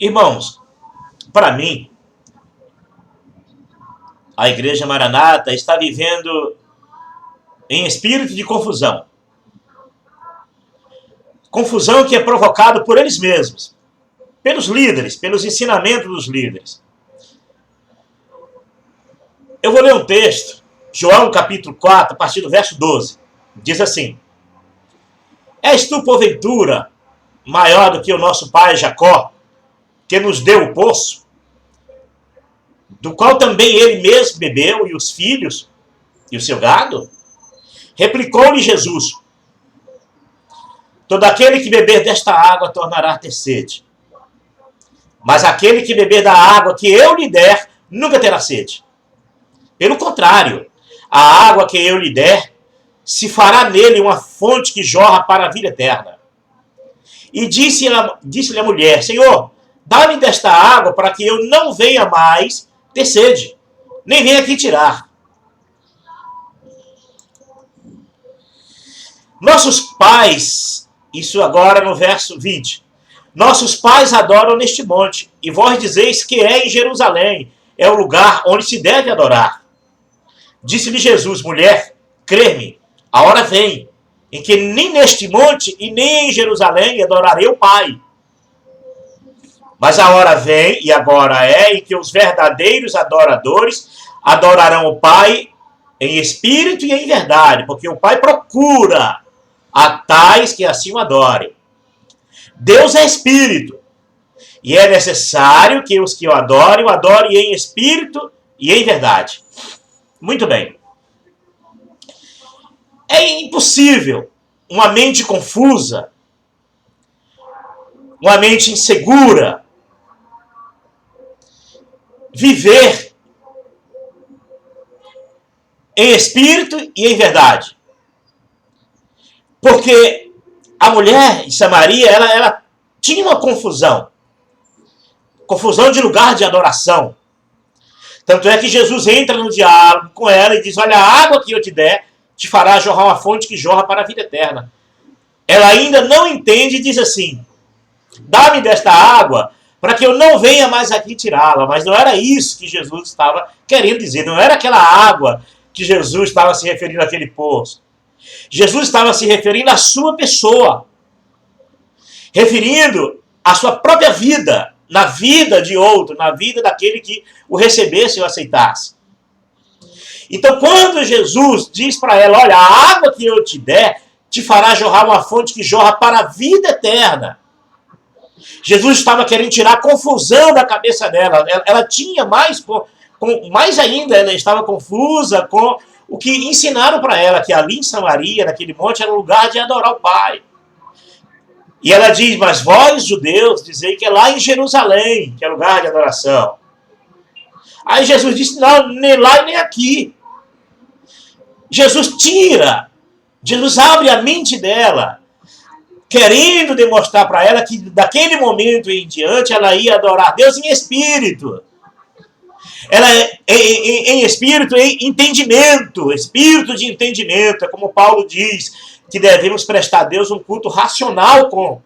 Irmãos, para mim, a Igreja Maranata está vivendo em espírito de confusão. Confusão que é provocada por eles mesmos, pelos líderes, pelos ensinamentos dos líderes. Eu vou ler um texto, João capítulo 4, a partir do verso 12. Diz assim: És tu, porventura, maior do que o nosso pai Jacó, que nos deu o poço, do qual também ele mesmo bebeu, e os filhos, e o seu gado? Replicou-lhe Jesus: Todo aquele que beber desta água tornará a ter sede. Mas aquele que beber da água que eu lhe der, nunca terá sede. Pelo contrário, a água que eu lhe der, se fará nele uma fonte que jorra para a vida eterna. E disse-lhe a mulher: Senhor, dá-me desta água para que eu não venha mais ter sede, nem venha aqui tirar. Nossos pais, isso agora no verso 20, nossos pais adoram neste monte, e vós dizeis que é em Jerusalém, é o lugar onde se deve adorar. Disse-lhe Jesus: Mulher, crê-me, a hora vem, em que nem neste monte e nem em Jerusalém adorarei o Pai. Mas a hora vem, e agora é, em que os verdadeiros adoradores adorarão o Pai em espírito e em verdade, porque o Pai procura a tais que assim o adorem. Deus é espírito, e é necessário que os que o adorem em espírito e em verdade. Muito bem. É impossível uma mente confusa, uma mente insegura, viver em espírito e em verdade. Porque a mulher de Samaria, ela tinha uma confusão. Confusão de lugar de adoração. Tanto é que Jesus entra no diálogo com ela e diz: Olha, a água que eu te der te fará jorrar uma fonte que jorra para a vida eterna. Ela ainda não entende e diz assim: Dá-me desta água para que eu não venha mais aqui tirá-la. Mas não era isso que Jesus estava querendo dizer. Não era aquela água que Jesus estava se referindo àquele poço. Jesus estava se referindo à sua pessoa. Referindo à sua própria vida. Na vida de outro, na vida daquele que o recebesse e o aceitasse. Então, quando Jesus diz para ela: Olha, a água que eu te der te fará jorrar uma fonte que jorra para a vida eterna. Jesus estava querendo tirar a confusão da cabeça dela. Ela tinha mais ainda, ela estava confusa com o que ensinaram para ela, que ali em Samaria, naquele monte, era um lugar de adorar o Pai. E ela diz: Mas vós, judeus, dizei que é lá em Jerusalém, que é lugar de adoração. Aí Jesus disse: Não, nem lá e nem aqui. Jesus abre a mente dela, querendo demonstrar para ela que daquele momento em diante ela ia adorar Deus em espírito. Ela em espírito, em entendimento, espírito de entendimento, é como Paulo diz, que devemos prestar a Deus um culto racional com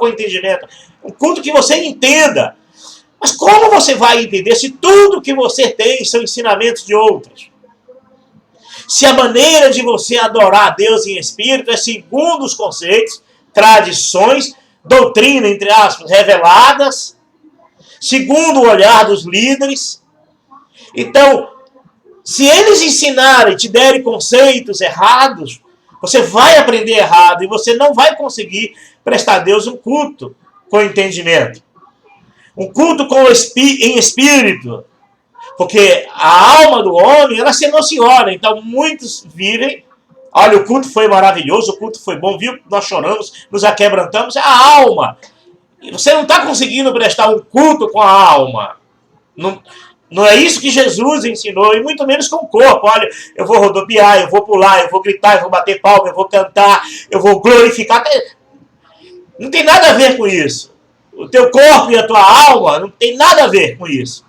entendimento, um culto que você entenda. Mas como você vai entender se tudo que você tem são ensinamentos de outros? Se a maneira de você adorar a Deus em espírito é segundo os conceitos, tradições, doutrina, entre aspas, reveladas, segundo o olhar dos líderes. Então, se eles ensinarem, te derem conceitos errados, você vai aprender errado e você não vai conseguir prestar a Deus um culto com entendimento. Um culto em espírito. Porque a alma do homem, ela se emociona. Então, muitos vivem: Olha, o culto foi maravilhoso, o culto foi bom, viu? Nós choramos, nos aquebrantamos. É a alma. E você não está conseguindo prestar um culto com a alma. Não é isso que Jesus ensinou, e muito menos com o corpo. Olha, eu vou rodopiar, eu vou pular, eu vou gritar, eu vou bater palma, eu vou cantar, eu vou glorificar. Não tem nada a ver com isso. O teu corpo e a tua alma não tem nada a ver com isso.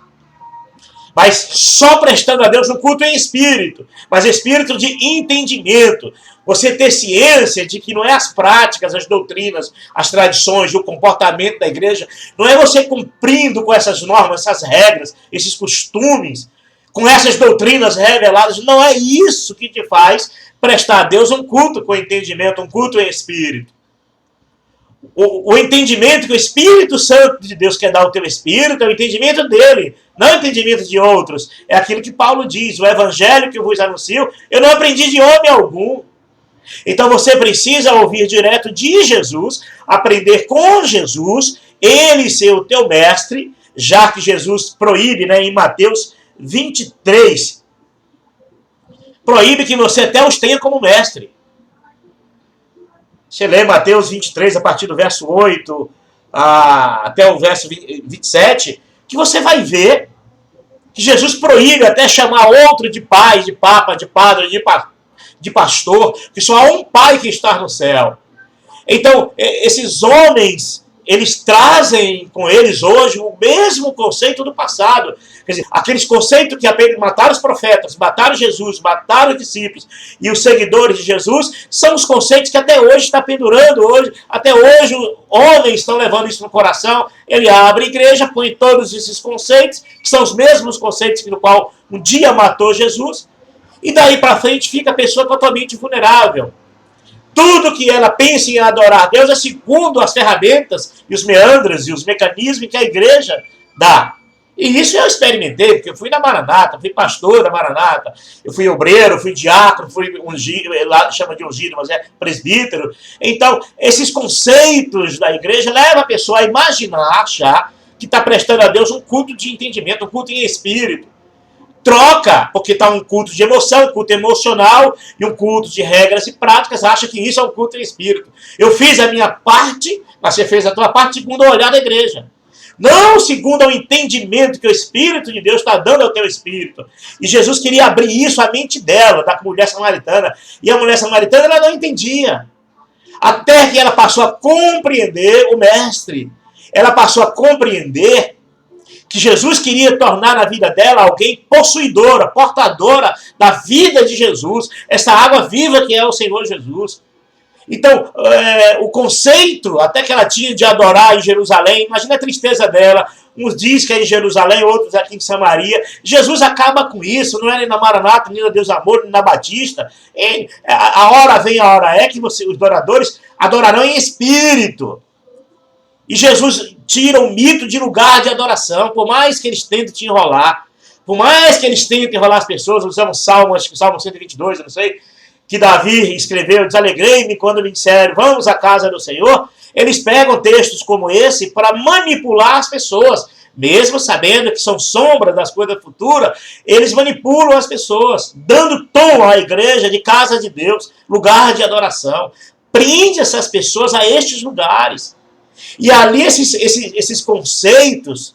Mas só prestando a Deus um culto em espírito. Mas espírito de entendimento. Você ter ciência de que não é as práticas, as doutrinas, as tradições, o comportamento da igreja, não é você cumprindo com essas normas, essas regras, esses costumes, com essas doutrinas reveladas, não é isso que te faz prestar a Deus um culto com entendimento, um culto em espírito. O entendimento que o Espírito Santo de Deus quer dar ao teu espírito é o entendimento dele, não o entendimento de outros. É aquilo que Paulo diz, o evangelho que eu vos anuncio, eu não aprendi de homem algum. Então você precisa ouvir direto de Jesus, aprender com Jesus, ele ser o teu mestre, já que Jesus proíbe, né, em Mateus 23, proíbe que você até os tenha como mestre. Você lê Mateus 23, a partir do verso 8 até o verso 27, que você vai ver que Jesus proíbe até chamar outro de pai, de papa, de padre, de pastor, que só há um pai que está no céu. Então, esses homens, eles trazem com eles hoje o mesmo conceito do passado. Quer dizer, aqueles conceitos que apenas mataram os profetas, mataram Jesus, mataram os discípulos e os seguidores de Jesus, são os conceitos que até hoje está pendurando. Até hoje, homens estão levando isso no coração. Ele abre a igreja, põe todos esses conceitos, que são os mesmos conceitos no qual um dia matou Jesus, e daí para frente fica a pessoa totalmente vulnerável. Tudo que ela pensa em adorar a Deus é segundo as ferramentas e os meandros e os mecanismos que a igreja dá. E isso eu experimentei, porque eu fui na Maranata, fui pastor da Maranata, eu fui obreiro, fui diácono, fui ungido, lá chama de ungido, mas é presbítero. Então, esses conceitos da igreja levam a pessoa a imaginar, achar que está prestando a Deus um culto de entendimento, um culto em espírito. Troca, porque está um culto de emoção, um culto emocional e um culto de regras e práticas, acha que isso é um culto em espírito. Eu fiz a minha parte, mas você fez a tua parte segundo o olhar da igreja. Não segundo o entendimento que o Espírito de Deus está dando ao teu espírito. E Jesus queria abrir isso à mente dela, da mulher samaritana. E a mulher samaritana ela não entendia. Até que ela passou a compreender o mestre. Ela passou a compreender que Jesus queria tornar na vida dela alguém possuidora, portadora da vida de Jesus, essa água viva que é o Senhor Jesus. Então, o conceito até que ela tinha de adorar em Jerusalém, imagina a tristeza dela, uns diz que é em Jerusalém, outros aqui em Samaria. Jesus acaba com isso, não é nem na Maranata, nem na Deus Amor, nem na Batista. A hora vem, a hora é que os adoradores adorarão em espírito. E Jesus tira o mito de lugar de adoração, por mais que eles tentem te enrolar, por mais que eles tentem enrolar as pessoas, usamos Salmo, acho que Salmo 122, eu não sei, que Davi escreveu, desalegrei-me quando me disseram, vamos à casa do Senhor. Eles pegam textos como esse para manipular as pessoas, mesmo sabendo que são sombras das coisas futuras, eles manipulam as pessoas, dando tom à igreja de casa de Deus, lugar de adoração. Prende essas pessoas a estes lugares. E ali esses conceitos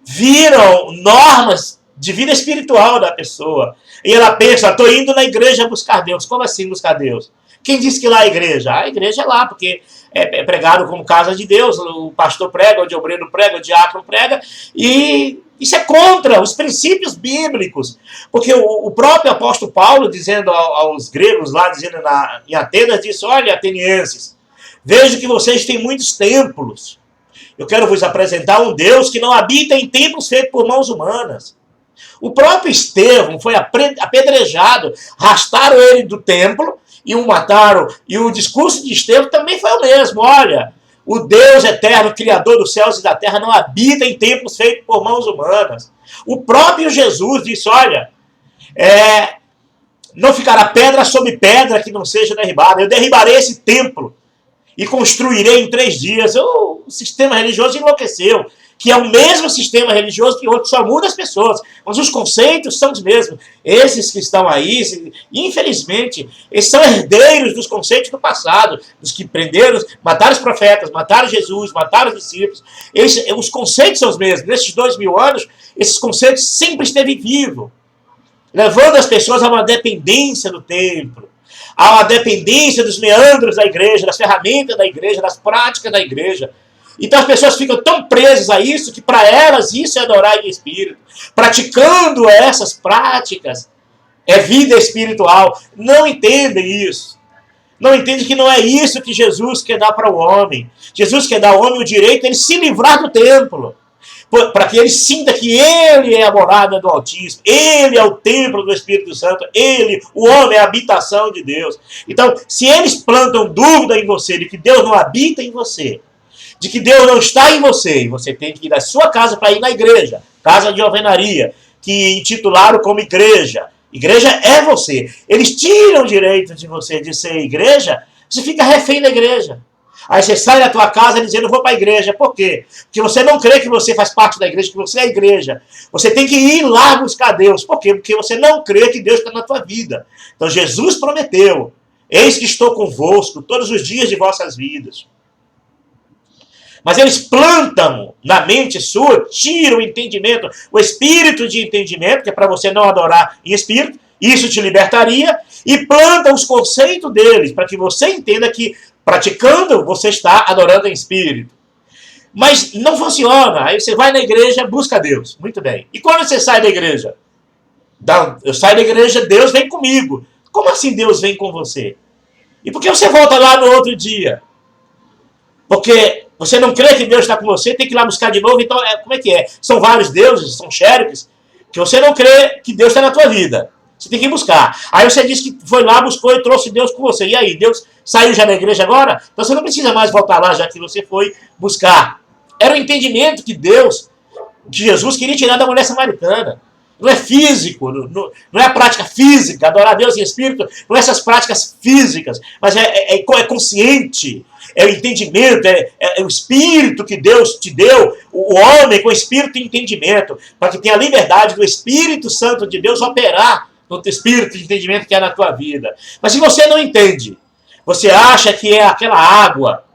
viram normas de vida espiritual da pessoa. E ela pensa, estou indo na igreja buscar Deus. Como assim buscar Deus? Quem disse que lá é a igreja? A igreja é lá, porque é pregado como casa de Deus. O pastor prega, o obreiro prega, o diácono prega. E isso é contra os princípios bíblicos. Porque o próprio apóstolo Paulo, dizendo aos gregos lá, dizendo em Atenas, disse, olha, atenienses, vejo que vocês têm muitos templos. Eu quero vos apresentar um Deus que não habita em templos feitos por mãos humanas. O próprio Estevão foi apedrejado, arrastaram ele do templo e o mataram. E o discurso de Estevão também foi o mesmo. Olha, o Deus eterno, Criador dos céus e da terra, não habita em templos feitos por mãos humanas. O próprio Jesus disse, olha, não ficará pedra sobre pedra que não seja derribada. Eu derribarei esse templo e construirei em 3 dias. O sistema religioso enlouqueceu, que é o mesmo sistema religioso que outros, só muda as pessoas. Mas os conceitos são os mesmos. Esses que estão aí, infelizmente, eles são herdeiros dos conceitos do passado, dos que prenderam, mataram os profetas, mataram Jesus, mataram os discípulos. Os conceitos são os mesmos. Nesses 2000 anos, esses conceitos sempre esteve vivo, levando as pessoas a uma dependência do templo, a uma dependência dos meandros da igreja, das ferramentas da igreja, das práticas da igreja. Então as pessoas ficam tão presas a isso que para elas isso é adorar em espírito. Praticando essas práticas é vida espiritual. Não entendem isso. Não entende que não é isso que Jesus quer dar para o homem. Jesus quer dar ao homem o direito de ele se livrar do templo, para que ele sinta que ele é a morada do Altíssimo, ele é o templo do Espírito Santo, ele, o homem, é a habitação de Deus. Então, se eles plantam dúvida em você de que Deus não habita em você, de que Deus não está em você, e você tem que ir da sua casa para ir na igreja, casa de alvenaria, que intitularam como igreja. Igreja é você. Eles tiram o direito de você de ser igreja, você fica refém da igreja. Aí você sai da tua casa dizendo, eu vou para a igreja. Por quê? Porque você não crê que você faz parte da igreja, que você é a igreja. Você tem que ir lá buscar Deus. Por quê? Porque você não crê que Deus está na tua vida. Então Jesus prometeu, eis que estou convosco todos os dias de vossas vidas. Mas eles plantam na mente sua, tiram o entendimento, o espírito de entendimento, que é para você não adorar em espírito, isso te libertaria, e plantam os conceitos deles, para que você entenda que, praticando, você está adorando em espírito. Mas não funciona. Aí você vai na igreja, busca Deus. Muito bem. E quando você sai da igreja? Eu saio da igreja, Deus vem comigo. Como assim Deus vem com você? E por que você volta lá no outro dia? Porque você não crê que Deus está com você, tem que ir lá buscar de novo. Então, como é que é? São vários deuses, são xérifes, que você não crê que Deus está na tua vida. Você tem que buscar. Aí você disse que foi lá, buscou e trouxe Deus com você. E aí, Deus saiu já da igreja agora? Então você não precisa mais voltar lá, já que você foi buscar. Era o entendimento que Jesus queria tirar da mulher samaritana. Não é físico, não é a prática física, adorar a Deus em espírito, não é essas práticas físicas, mas é consciente, é o entendimento, é o espírito que Deus te deu, o homem com espírito e entendimento, para que tenha a liberdade do Espírito Santo de Deus operar no teu espírito de entendimento que é na tua vida. Mas se você não entende, você acha que é aquela água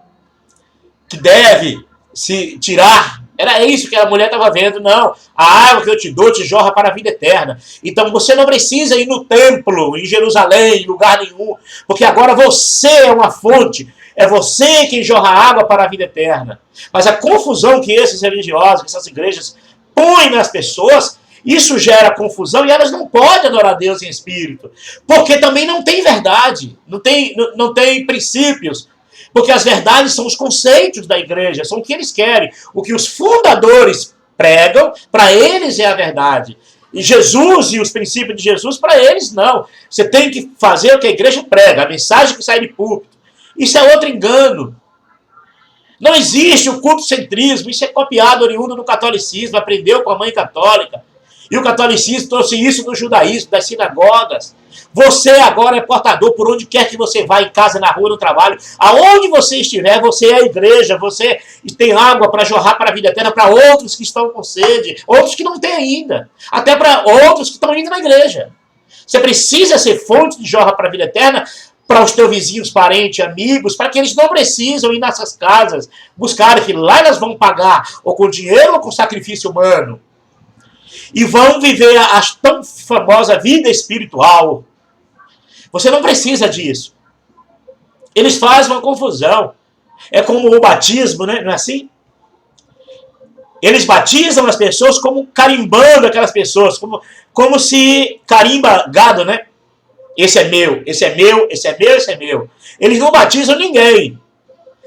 que deve se tirar. Era isso que a mulher estava vendo. Não, a água que eu te dou te jorra para a vida eterna. Então você não precisa ir no templo, em Jerusalém, em lugar nenhum, porque agora você é uma fonte. É você quem jorra água para a vida eterna. Mas a confusão que esses religiosos, que essas igrejas põem nas pessoas, isso gera confusão e elas não podem adorar a Deus em espírito. Porque também não tem verdade, não tem princípios. Porque as verdades são os conceitos da igreja, são o que eles querem. O que os fundadores pregam, para eles é a verdade. E Jesus e os princípios de Jesus, para eles não. Você tem que fazer o que a igreja prega, a mensagem que sai de púlpito. Isso é outro engano. Não existe o cultocentrismo, isso é copiado oriundo do catolicismo, aprendeu com a mãe católica. E o catolicismo trouxe isso do judaísmo, das sinagogas. Você agora é portador por onde quer que você vá, em casa, na rua, no trabalho. Aonde você estiver, você é a igreja, você tem água para jorrar para a vida eterna, para outros que estão com sede, outros que não têm ainda, até para outros que estão indo na igreja. Você precisa ser fonte de jorra para a vida eterna, para os teus vizinhos, parentes, amigos, para que eles não precisam ir nessas casas, buscar que lá elas vão pagar, ou com dinheiro ou com sacrifício humano. E vão viver a tão famosa vida espiritual. Você não precisa disso. Eles fazem uma confusão. É como o batismo, né? Não é assim? Eles batizam as pessoas como carimbando aquelas pessoas, como se carimba gado, né? Esse é meu, esse é meu, esse é meu, esse é meu. Eles não batizam ninguém.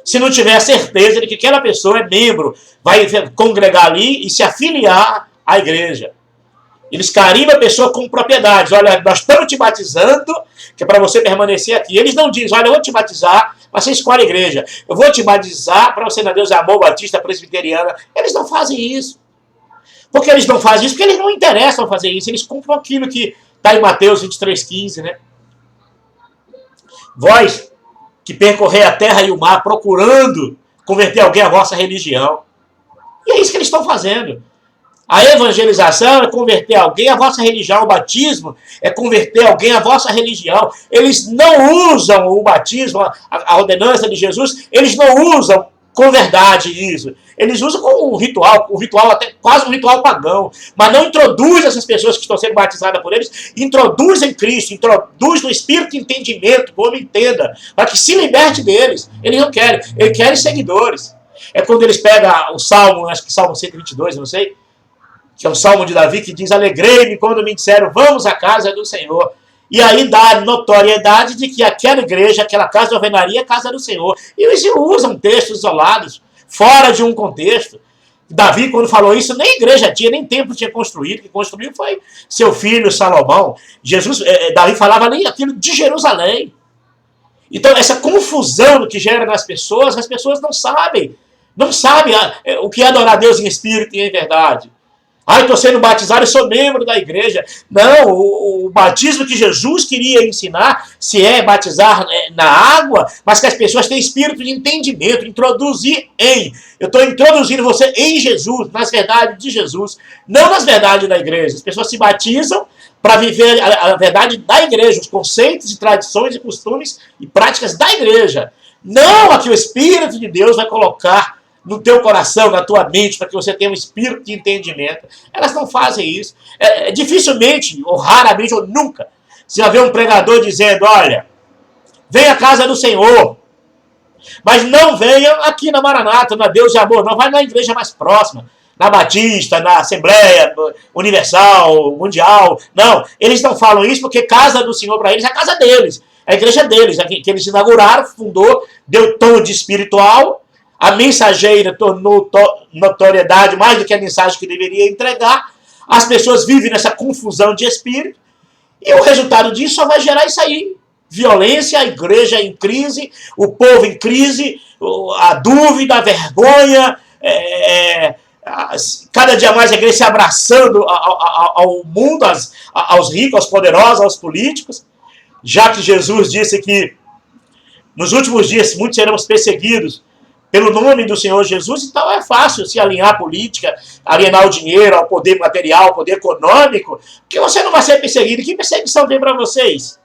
Se não tiver a certeza de que aquela pessoa é membro, vai congregar ali e se afiliar à igreja. Eles carimbam a pessoa com propriedades. Olha, nós estamos te batizando, que é para você permanecer aqui. Eles não dizem, olha, eu vou te batizar, mas você escolhe a igreja. Eu vou te batizar para você na Deus é Amor, Batista, Presbiteriana. Eles não fazem isso. Por que eles não fazem isso? Porque eles não interessam em fazer isso. Eles cumprem aquilo que está em Mateus 23,15, né? Vós que percorrei a terra e o mar procurando converter alguém à vossa religião. E é isso que eles estão fazendo. A evangelização é converter alguém à vossa religião. O batismo é converter alguém à vossa religião. Eles não usam o batismo, a ordenança de Jesus, eles não usam com verdade isso. Eles usam como um ritual até quase um ritual pagão. Mas não introduz essas pessoas que estão sendo batizadas por eles, introduz em Cristo, introduz no Espírito de entendimento, que o homem entenda, para que se liberte deles. Eles não querem, eles querem seguidores. É quando eles pegam o Salmo, acho que Salmo 122, não sei, que é um salmo de Davi que diz: alegrei-me quando me disseram, vamos à casa do Senhor. E aí dá notoriedade de que aquela igreja, aquela casa de alvenaria é a casa do Senhor. E eles usam textos isolados, fora de um contexto. Davi, quando falou isso, nem igreja tinha, nem templo tinha construído. Quem construiu foi seu filho Salomão. Davi falava ali aquilo de Jerusalém. Então, essa confusão que gera nas pessoas, as pessoas não sabem. Não sabem o que é adorar a Deus em espírito e em verdade. Ah, eu estou sendo batizado, eu sou membro da igreja. Não, o batismo que Jesus queria ensinar, se é batizar na água, mas que as pessoas têm espírito de entendimento, introduzir em. Eu estou introduzindo você em Jesus, nas verdades de Jesus, não nas verdades da igreja. As pessoas se batizam para viver a verdade da igreja, os conceitos e tradições e costumes e práticas da igreja. Não a que o Espírito de Deus vai colocar no teu coração, na tua mente, para que você tenha um espírito de entendimento. Elas não fazem isso. Dificilmente, ou raramente, ou nunca, você vai ver um pregador dizendo: olha, venha à casa do Senhor, mas não venha aqui na Maranata, na Deus e Amor, não, vai na igreja mais próxima, na Batista, na Assembleia Universal, Mundial. Não, eles não falam isso porque casa do Senhor para eles é a casa deles, é a igreja deles, que eles inauguraram, fundou, deu tom de espiritual. A mensageira tornou notoriedade mais do que a mensagem que deveria entregar. As pessoas vivem nessa confusão de espírito. E o resultado disso só vai gerar isso aí. Violência, a igreja em crise, o povo em crise, a dúvida, a vergonha, cada dia mais a igreja se abraçando ao mundo, aos ricos, aos poderosos, aos políticos. Já que Jesus disse que nos últimos dias muitos serão perseguidos pelo nome do Senhor Jesus, então é fácil se alinhar à política, alienar o dinheiro, ao poder material, ao poder econômico, porque você não vai ser perseguido. Que perseguição tem para vocês?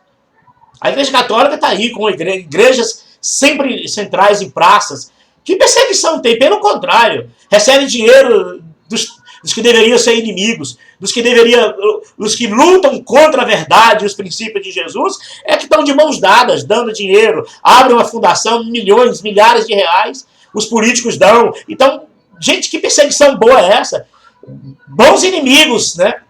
A Igreja Católica está aí, com igrejas sempre centrais em praças. Que perseguição tem? Pelo contrário, recebe dinheiro dos que deveriam ser inimigos, dos que lutam contra a verdade e os princípios de Jesus, é que estão de mãos dadas, dando dinheiro, abrem uma fundação, milhões, milhares de reais, os políticos dão. Então, gente, que perseguição boa é essa? Bons inimigos, né?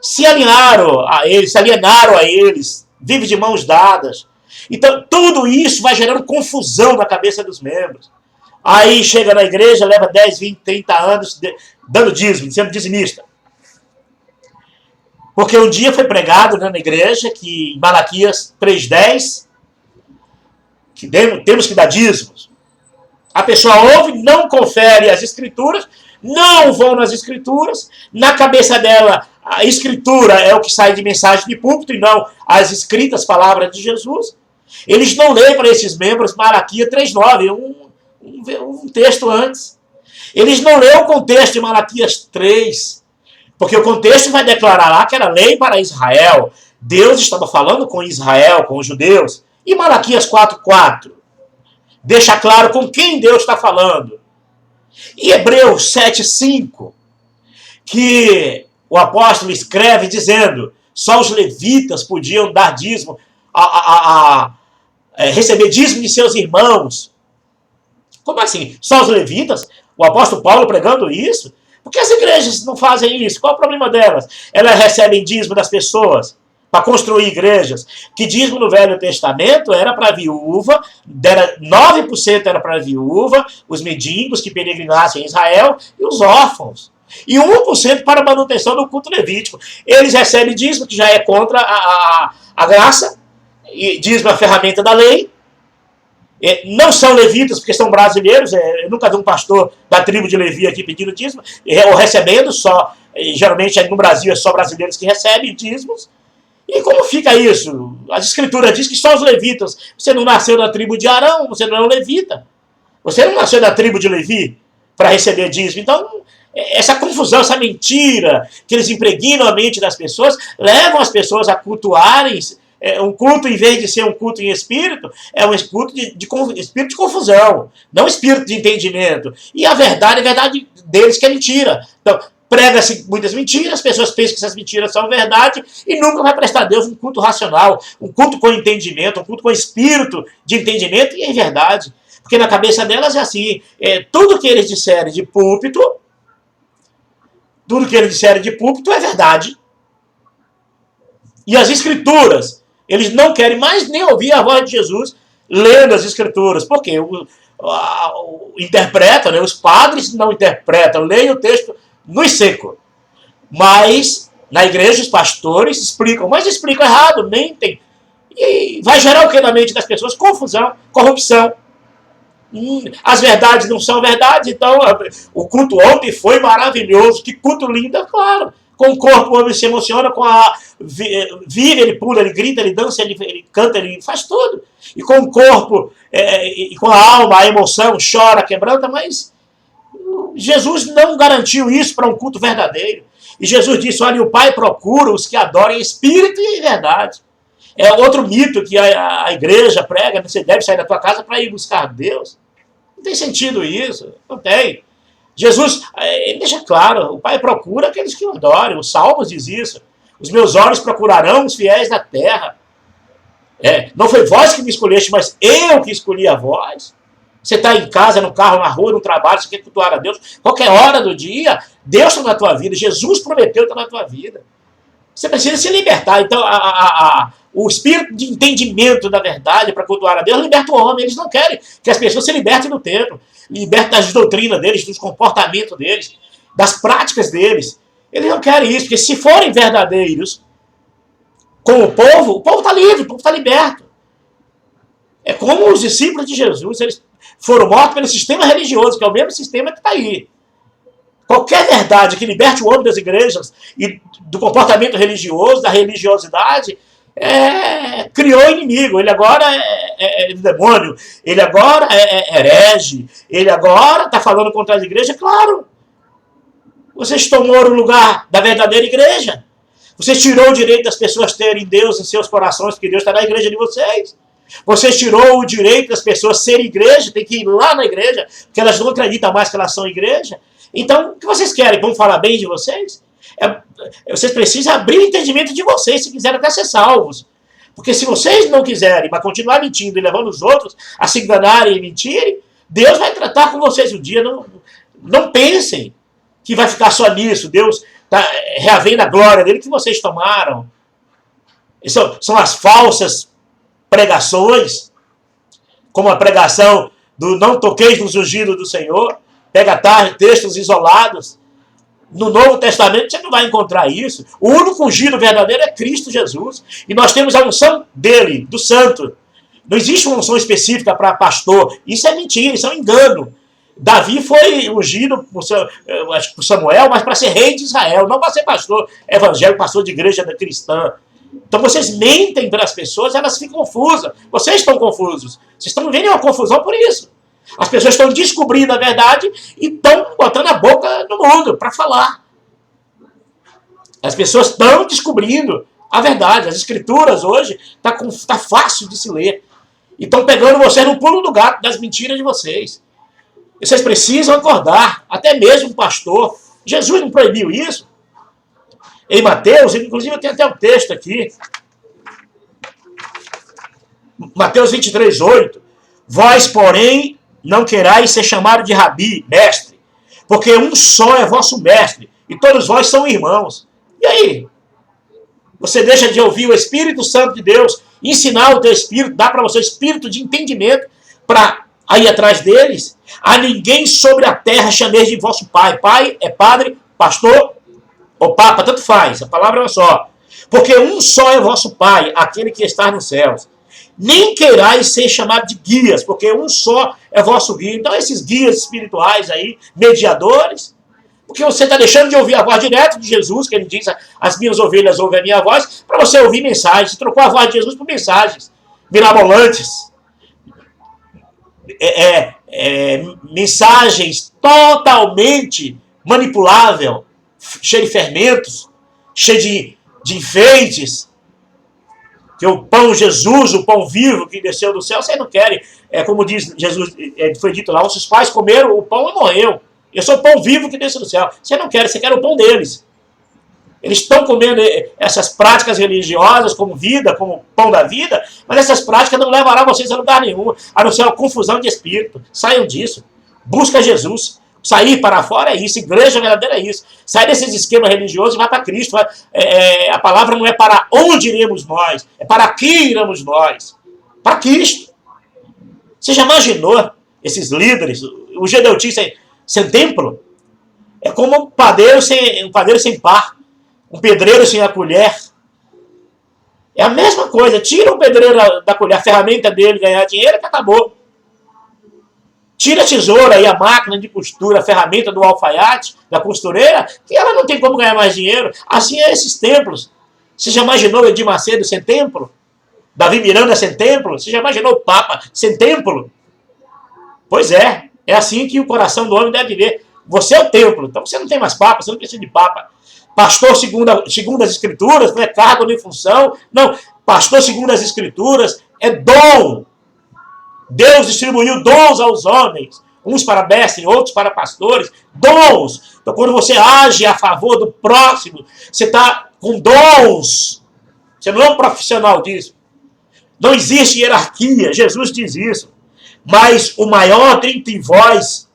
Se alienaram a eles, vivem de mãos dadas. Então, tudo isso vai gerando confusão na cabeça dos membros. Aí chega na igreja, leva 10, 20, 30 anos dando dízimo, sendo dizimista. Porque um dia foi pregado, né, na igreja, que em Malaquias 3:10, que temos que dar dízimos. A pessoa ouve, não confere as escrituras, não vão nas escrituras, na cabeça dela a escritura é o que sai de mensagem de púlpito e não as escritas palavras de Jesus. Eles não leem para esses membros Malaquias 3:9, um texto antes. Eles não leem o contexto de Malaquias 3, porque o contexto vai declarar lá que era lei para Israel. Deus estava falando com Israel, com os judeus. E Malaquias 4:4 deixa claro com quem Deus está falando. E Hebreus 7:5, que o apóstolo escreve dizendo: só os levitas podiam dar dízimo, receber dízimo de seus irmãos. Como assim? Só os levitas? O apóstolo Paulo pregando isso? Por que as igrejas não fazem isso? Qual é o problema delas? Elas recebem dízimo das pessoas para construir igrejas. Que dízimo no Velho Testamento era para a viúva, 9% era para a viúva, os mendigos que peregrinassem em Israel e os órfãos. E 1% para a manutenção do culto levítico. Eles recebem dízimo, que já é contra a graça, e dízimo é a ferramenta da lei. Não são levitas, porque são brasileiros. Eu nunca vi um pastor da tribo de Levi aqui pedindo dízimo, ou recebendo só. Geralmente no Brasil é só brasileiros que recebem dízimos. E como fica isso? As escrituras dizem que só os levitas. Você não nasceu da tribo de Arão, você não é um levita. Você não nasceu da tribo de Levi para receber dízimo. Então, essa confusão, essa mentira que eles impregnam a mente das pessoas, levam as pessoas a cultuarem. Um culto, em vez de ser um culto em espírito, é um culto de espírito de confusão, não espírito de entendimento. E a verdade é a verdade deles que é mentira. Então, prega-se muitas mentiras, as pessoas pensam que essas mentiras são verdade e nunca vai prestar a Deus um culto racional, um culto com entendimento, um culto com espírito de entendimento e em verdade. Porque na cabeça delas é assim, tudo que eles disserem de púlpito Tudo que eles disseram de púlpito é verdade. E as escrituras, eles não querem mais nem ouvir a voz de Jesus lendo as escrituras. Por quê? Interpretam, né? Os padres não interpretam, leem o texto no seco. Mas na igreja os pastores explicam, mas explicam errado, mentem. E vai gerar o que na mente das pessoas? Confusão, corrupção. As verdades não são verdades, então o culto ontem foi maravilhoso, que culto lindo, claro. Com o corpo o homem se emociona, vive, ele pula, ele grita, ele dança, ele canta, ele faz tudo. E com o corpo, e com a alma, a emoção, chora, quebranta, mas Jesus não garantiu isso para um culto verdadeiro. E Jesus disse, olha, o Pai procura os que adoram em espírito e em verdade. É outro mito que a igreja prega, você deve sair da tua casa para ir buscar Deus. Não tem sentido isso, não tem. Jesus, ele deixa claro, o Pai procura aqueles que o adorem, os Salmos diz isso. Os meus olhos procurarão os fiéis da terra. Não foi vós que me escolheste, mas eu que escolhi a vós. Você está em casa, no carro, na rua, no trabalho, você quer cultuar a Deus. Qualquer hora do dia, Deus está na tua vida. Jesus prometeu estar na tua vida. Você precisa se libertar. Então, o espírito de entendimento da verdade para cultuar a Deus liberta o homem. Eles não querem que as pessoas se libertem do templo. Libertem das doutrinas deles, dos comportamentos deles, das práticas deles. Eles não querem isso, porque se forem verdadeiros com o povo está livre, o povo está liberto. É como os discípulos de Jesus, eles foram mortos pelo sistema religioso, que é o mesmo sistema que está aí. Qualquer verdade que liberte o homem das igrejas e do comportamento religioso, da religiosidade, criou inimigo. Ele agora é demônio, ele agora é herege, ele agora está falando contra a igreja. Claro, vocês tomaram o lugar da verdadeira igreja. Vocês tirou o direito das pessoas terem Deus em seus corações, porque Deus está na igreja de vocês. Vocês tirou o direito das pessoas serem igreja, tem que ir lá na igreja, porque elas não acreditam mais que elas são igreja. Então, o que vocês querem? Vamos falar bem de vocês? Vocês precisam abrir o entendimento de vocês, se quiserem até ser salvos. Porque se vocês não quiserem, mas continuar mentindo e levando os outros a se enganarem e mentirem, Deus vai tratar com vocês um dia. Não pensem que vai ficar só nisso. Deus está reavendo a glória dele que vocês tomaram. São as falsas pregações, como a pregação do não toqueis nos ungidos do Senhor. Pega textos isolados. No Novo Testamento você não vai encontrar isso. O único ungido verdadeiro é Cristo Jesus. E nós temos a unção dele, do santo. Não existe uma unção específica para pastor. Isso é mentira, isso é um engano. Davi foi ungido por Samuel, mas para ser rei de Israel, não para ser pastor evangélico, pastor de igreja cristã. Então vocês mentem para as pessoas, elas ficam confusas. Vocês estão confusos. Vocês estão vendo uma confusão por isso. As pessoas estão descobrindo a verdade e estão botando a boca no mundo para falar. As pessoas estão descobrindo a verdade. As escrituras hoje tá fácil de se ler. E estão pegando vocês no pulo do gato das mentiras de vocês. E vocês precisam acordar. Até mesmo o pastor. Jesus não proibiu isso. Em Mateus, inclusive eu tenho até um texto aqui. Mateus 23, 8. Vós, porém, não querais ser chamado de rabi, mestre, porque um só é vosso mestre, e todos vós são irmãos. E aí? Você deixa de ouvir o Espírito Santo de Deus, ensinar o teu espírito, dar para você o espírito de entendimento, para ir atrás deles? A ninguém sobre a terra chameis de vosso pai. Pai é padre, pastor ou papa, tanto faz, a palavra é uma só. Porque um só é vosso pai, aquele que está nos céus. Nem queirais ser chamado de guias, porque um só é vosso guia. Então esses guias espirituais aí, mediadores, porque você está deixando de ouvir a voz direto de Jesus, que ele diz, as minhas ovelhas ouvem a minha voz, para você ouvir mensagens. Você trocou a voz de Jesus por mensagens mirabolantes. Mensagens totalmente manipuláveis, cheias de fermentos, cheias de enfeites. Que o pão Jesus, o pão vivo que desceu do céu, vocês não querem. Como diz Jesus, foi dito lá, os pais comeram o pão e morreu. Eu sou o pão vivo que desceu do céu. Vocês não querem, você quer o pão deles. Eles estão comendo essas práticas religiosas como vida, como pão da vida, mas essas práticas não levarão vocês a lugar nenhum, a não ser uma confusão de espírito. Saiam disso. Busca Jesus. Sair para fora é isso. Igreja verdadeira é isso. Sair desses esquemas religiosos e vai para Cristo. A palavra não é para onde iremos nós, é para que iremos nós. Para Cristo. Você já imaginou esses líderes, o Gedeuti sem templo? É como um padeiro sem pá, um pedreiro sem a colher. É a mesma coisa. Tira o pedreiro da colher, a ferramenta dele, ganhar dinheiro, que acabou. Tira a tesoura e a máquina de costura, a ferramenta do alfaiate, da costureira, que ela não tem como ganhar mais dinheiro. Assim é esses templos. Você já imaginou Edir Macedo sem templo? Davi Miranda sem templo? Você já imaginou o Papa sem templo? Pois é assim que o coração do homem deve ver. Você é o templo, então você não tem mais Papa, você não precisa de Papa. Pastor segundo as Escrituras, não é cargo nem função. Não, pastor segundo as Escrituras é dom. Deus distribuiu dons aos homens. Uns para mestres, outros para pastores. Dons. Então quando você age a favor do próximo, você está com dons. Você não é um profissional disso. Não existe hierarquia. Jesus diz isso. Mas o maior dentre vós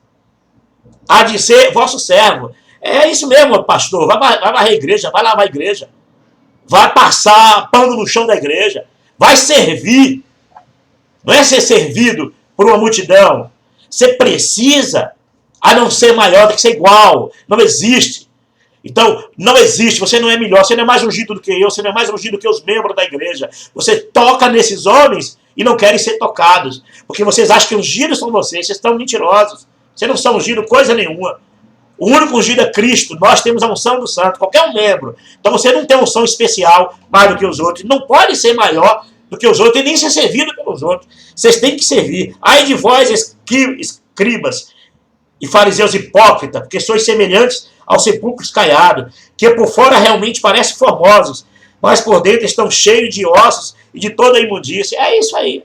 há de ser vosso servo. É isso mesmo, pastor. Vai varrer a igreja, vai lavar a igreja. Vai passar pano no chão da igreja. Vai servir. Não é ser servido por uma multidão. Você precisa, a não ser maior, tem que ser igual. Não existe. Então, não existe. Você não é melhor. Você não é mais ungido do que eu. Você não é mais ungido do que os membros da igreja. Você toca nesses homens e não querem ser tocados. Porque vocês acham que ungidos são vocês. Vocês estão mentirosos. Vocês não são ungidos coisa nenhuma. O único ungido é Cristo. Nós temos a unção do santo. Qualquer um membro. Então você não tem unção especial mais do que os outros. Não pode ser maior do que os outros e nem ser servido pelos outros. Vocês têm que servir. Ai de vós, escribas e fariseus hipócritas, porque sois semelhantes aos sepulcros caiados, que por fora realmente parecem formosos, mas por dentro estão cheios de ossos e de toda a imundícia. É isso aí.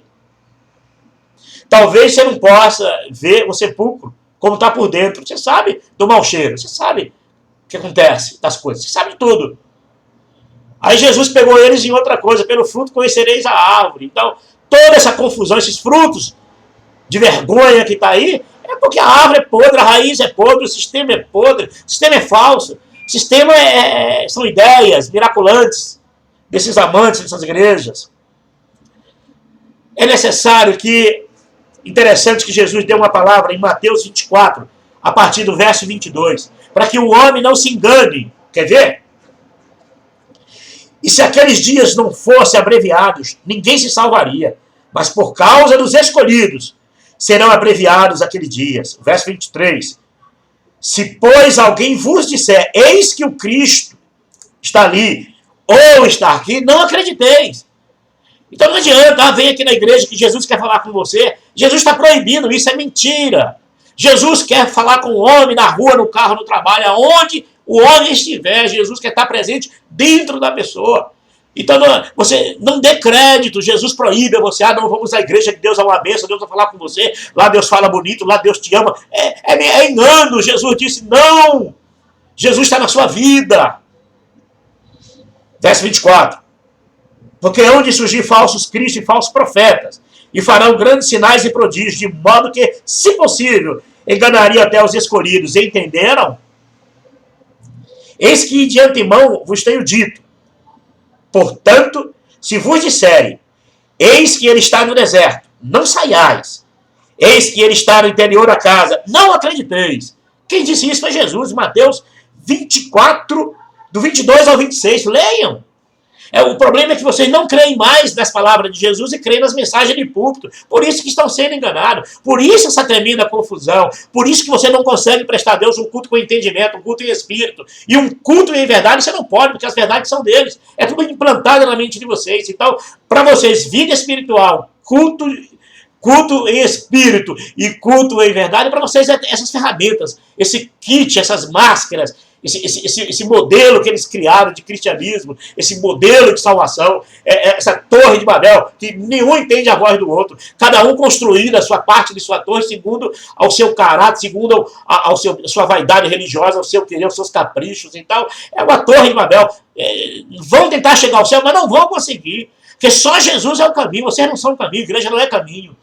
Talvez você não possa ver o sepulcro como está por dentro. Você sabe do mau cheiro, você sabe o que acontece das coisas, você sabe tudo. Aí Jesus pegou eles em outra coisa, pelo fruto conhecereis a árvore. Então, toda essa confusão, esses frutos de vergonha que está aí, é porque a árvore é podre, a raiz é podre, o sistema é podre, o sistema é falso. O sistema são ideias miraculantes desses amantes dessas igrejas. É necessário interessante que Jesus deu uma palavra em Mateus 24, a partir do verso 22, para que o homem não se engane. Quer ver? E se aqueles dias não fossem abreviados, ninguém se salvaria. Mas por causa dos escolhidos, serão abreviados aqueles dias. Verso 23. Se, pois, alguém vos disser, eis que o Cristo está ali, ou está aqui, não acrediteis. Então não adianta, vem aqui na igreja que Jesus quer falar com você. Jesus está proibindo isso, é mentira. Jesus quer falar com o homem na rua, no carro, no trabalho, aonde o homem estiver. Jesus quer estar presente dentro da pessoa. Então você não dê crédito. Jesus proíbe você. Não, vamos à igreja que Deus é uma bênção, Deus vai falar com você. Lá Deus fala bonito, lá Deus te ama. É engano. Jesus disse não. Jesus está na sua vida. Verso 24. Porque hão de surgir falsos cristos e falsos profetas, e farão grandes sinais e prodígios, de modo que, se possível, enganaria até os escolhidos. Entenderam? Eis que de antemão vos tenho dito. Portanto, se vos disserem, eis que ele está no deserto, não saiais. Eis que ele está no interior da casa, não acrediteis. Quem disse isso foi Jesus, Mateus 24, do 22 ao 26. Leiam. O problema é que vocês não creem mais nas palavras de Jesus e creem nas mensagens de púlpito. Por isso que estão sendo enganados. Por isso essa tremenda confusão. Por isso que você não consegue prestar a Deus um culto com entendimento, um culto em espírito. E um culto em verdade você não pode, porque as verdades são deles. É tudo implantado na mente de vocês. Então, para vocês, vida espiritual, culto em espírito e culto em verdade, para vocês essas ferramentas, esse kit, essas máscaras, esse modelo que eles criaram de cristianismo, esse modelo de salvação, essa torre de Babel, que nenhum entende a voz do outro, cada um construindo a sua parte de sua torre segundo ao seu caráter, segundo a sua vaidade religiosa, ao seu querer, aos seus caprichos e tal. É uma torre de Babel. Vão tentar chegar ao céu, mas não vão conseguir, porque só Jesus é o caminho. Vocês não são o caminho, a igreja não é caminho.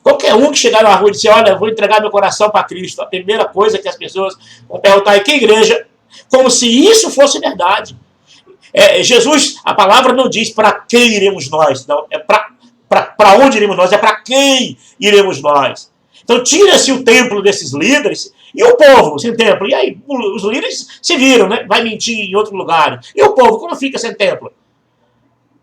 Qualquer um que chegar na rua e disser, olha, eu vou entregar meu coração para Cristo, a primeira coisa que as pessoas vão perguntar é que igreja? Como se isso fosse verdade. Jesus, a palavra não diz para quem iremos nós, não, é para onde iremos nós, é para quem iremos nós. Então tira-se o templo desses líderes e o povo sem templo. E aí os líderes se viram, né? Vai mentir em outro lugar. E o povo, como fica sem templo?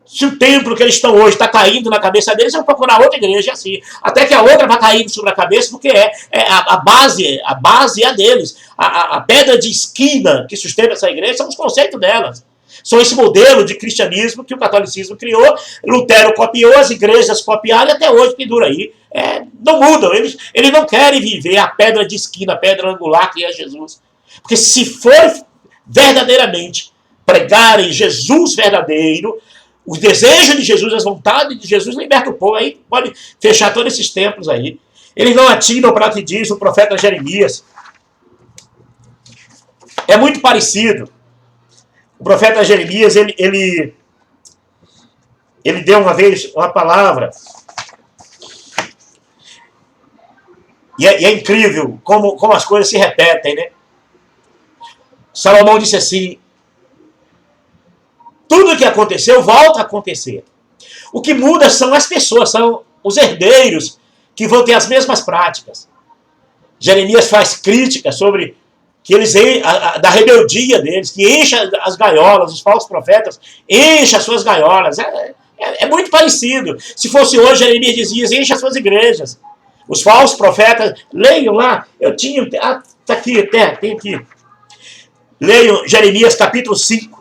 Se o templo que eles estão hoje está caindo na cabeça deles, vão procurar outra igreja assim. Até que a outra vai caindo sobre a cabeça, porque a base é a deles. A pedra de esquina que sustenta essa igreja são os conceitos delas. São esse modelo de cristianismo que o catolicismo criou, Lutero copiou, as igrejas copiaram e até hoje pendura aí. Não mudam, eles não querem viver a pedra de esquina, a pedra angular que é Jesus. Porque se for verdadeiramente pregarem Jesus verdadeiro, os desejos de Jesus, as vontades de Jesus, liberta o povo. Aí pode fechar todos esses templos aí. Eles não atinam para o que diz o profeta Jeremias. É muito parecido. O profeta Jeremias, ele deu uma vez uma palavra. E é incrível como as coisas se repetem, né? Salomão disse assim, tudo o que aconteceu volta a acontecer. O que muda são as pessoas, são os herdeiros que vão ter as mesmas práticas. Jeremias faz crítica sobre que eles da rebeldia deles, que encha as gaiolas, os falsos profetas enchem as suas gaiolas. É muito parecido. Se fosse hoje, Jeremias dizia, enche as suas igrejas. Os falsos profetas, leiam lá, eu tinha, está aqui, tem aqui. Leiam Jeremias capítulo 5.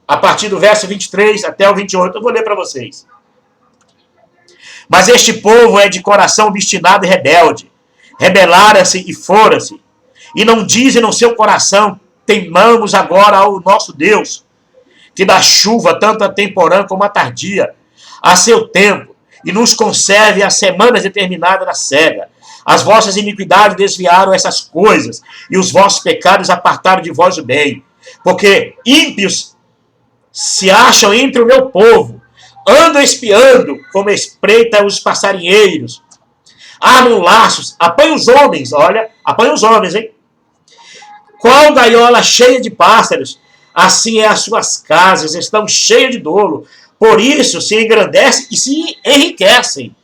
A partir do verso 23 até o 28, eu vou ler para vocês. Mas este povo é de coração obstinado e rebelde. Rebelara-se e fora-se. E não dizem no seu coração, temamos agora ao nosso Deus, que dá chuva tanto a temporã como a tardia, a seu tempo, e nos conserve as semanas determinadas na cega. As vossas iniquidades desviaram essas coisas, e os vossos pecados apartaram de vós o bem. Porque ímpios se acham entre o meu povo, andam espiando, como espreita os passarinheiros, armam laços, apanham os homens, olha, apanham os homens, hein? Qual gaiola cheia de pássaros, assim é as suas casas, estão cheias de dolo, por isso se engrandecem e se enriquecem,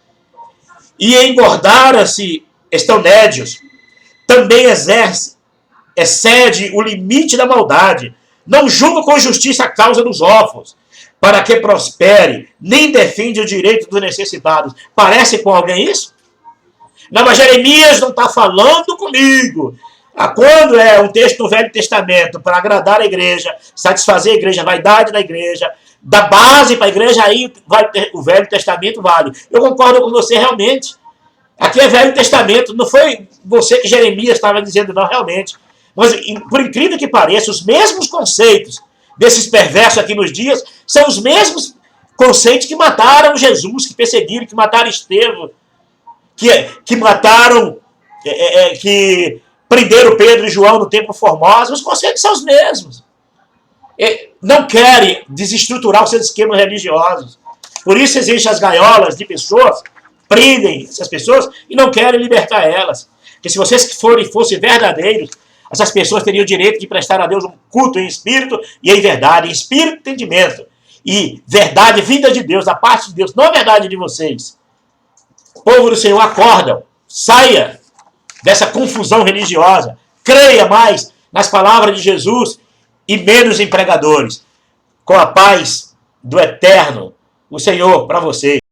e engordaram-se, estão nédios, também excede o limite da maldade, não julga com justiça a causa dos órfãos, para que prospere, nem defende o direito dos necessitados. Parece com alguém isso? Não, mas Jeremias não está falando comigo. Quando é um texto do Velho Testamento para agradar a igreja, satisfazer a igreja, a vaidade da igreja, dar base para a igreja, aí o Velho Testamento vale. Eu concordo com você realmente. Aqui é Velho Testamento, não foi você que Jeremias estava dizendo, não, realmente. Mas, por incrível que pareça, os mesmos conceitos desses perversos aqui nos dias são os mesmos conceitos que mataram Jesus, que perseguiram, que mataram Estevão, que mataram, que prenderam Pedro e João no Templo Formosa. Os conceitos são os mesmos. Não querem desestruturar os seus esquemas religiosos. Por isso existem as gaiolas de pessoas, prendem essas pessoas e não querem libertar elas. Porque se vocês fossem verdadeiros, essas pessoas teriam o direito de prestar a Deus um culto em espírito e em verdade, em espírito e entendimento. E verdade vinda de Deus, da parte de Deus, não a verdade de vocês. O povo do Senhor, acordam, saia dessa confusão religiosa, creia mais nas palavras de Jesus e menos em pregadores. Com a paz do Eterno, o Senhor, para vocês.